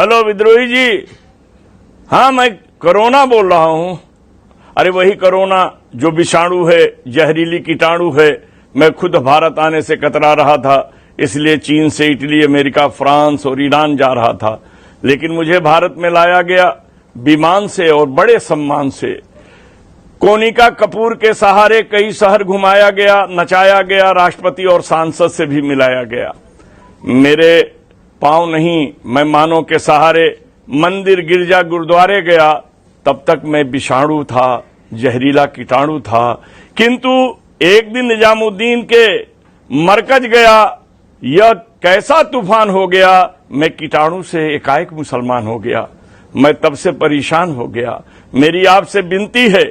Hello विद्रोही जी। हाँ, मैं कोरोना बोल रहा हूं। अरे वही कोरोना जो विषाणु है, जहरीली कीटाणु है। मैं खुद भारत आने से कतरा रहा था, इसलिए चीन से इटली, अमेरिका, फ्रांस और ईरान जा रहा था, लेकिन मुझे भारत में लाया गया विमान से और बड़े सम्मान से। कोनिका कपूर के सहारे कई शहर घुमाया गया, नचाया गया, राष्ट्रपति और सांसद से भी मिलाया गया। मेरे पांव नहीं, मैं मानों के सहारे मंदिर, गिरजा, गुरुद्वारे गया। तब तक मैं विषाणु था, जहरीला कीटाणु था। किंतु एक दिन निजामुद्दीन के मरकज गया, यह कैसा तूफान हो गया, मैं कीटाणु से एकाएक मुसलमान हो गया। मैं तब से परेशान हो गया। मेरी आपसे विनती है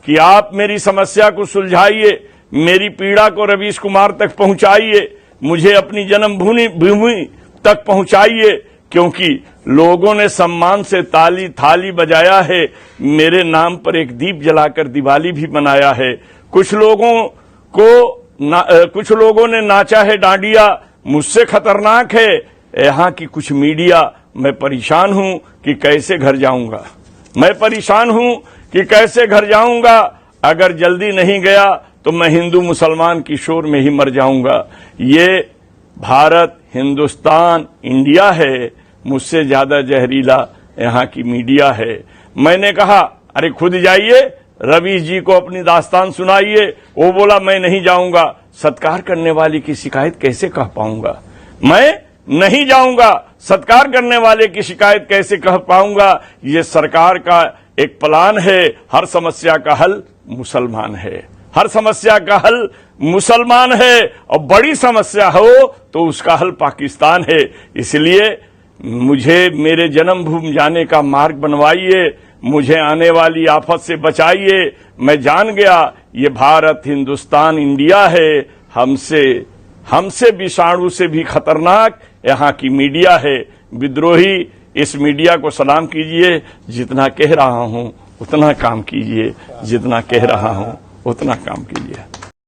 कि आप मेरी समस्या को सुलझाइए, मेरी पीड़ा को रवीश कुमार तक पहुंचाइए, मुझे अपनी जन्मभूमि तक पहुंचाइए, क्योंकि लोगों ने सम्मान से ताली थाली बजाया है। मेरे नाम पर एक दीप जलाकर दिवाली भी मनाया है। कुछ लोगों ने नाचा है डांडिया, मुझसे खतरनाक है यहाँ की कुछ मीडिया। मैं परेशान हूं कि कैसे घर जाऊंगा। मैं परेशान हूं कि कैसे घर जाऊंगा। अगर जल्दी नहीं गया तो मैं हिंदू मुसलमान की शोर में ही मर जाऊंगा। ये भारत, हिंदुस्तान, इंडिया है, मुझसे ज्यादा जहरीला यहाँ की मीडिया है। मैंने कहा, अरे खुद जाइए, रवीश जी को अपनी दास्तान सुनाइए। वो बोला, मैं नहीं जाऊंगा। सत्कार करने वाले की शिकायत कैसे कह पाऊंगा? मैं नहीं जाऊंगा, सत्कार करने वाले की शिकायत कैसे कह पाऊंगा? ये सरकार का एक प्लान है। हर समस्या का हल मुसलमान है, हर समस्या का हल मुसलमान है, और बड़ी समस्या हो तो उसका हल पाकिस्तान है। इसलिए मुझे मेरे जन्मभूमि जाने का मार्ग बनवाइए, मुझे आने वाली आफत से बचाइए। मैं जान गया ये भारत, हिंदुस्तान, इंडिया है। हमसे विषाणु से भी खतरनाक यहाँ की मीडिया है। विद्रोही, इस मीडिया को सलाम कीजिए। जितना कह रहा हूं उतना काम कीजिए, जितना कह रहा हूं उतना काम कीजिए।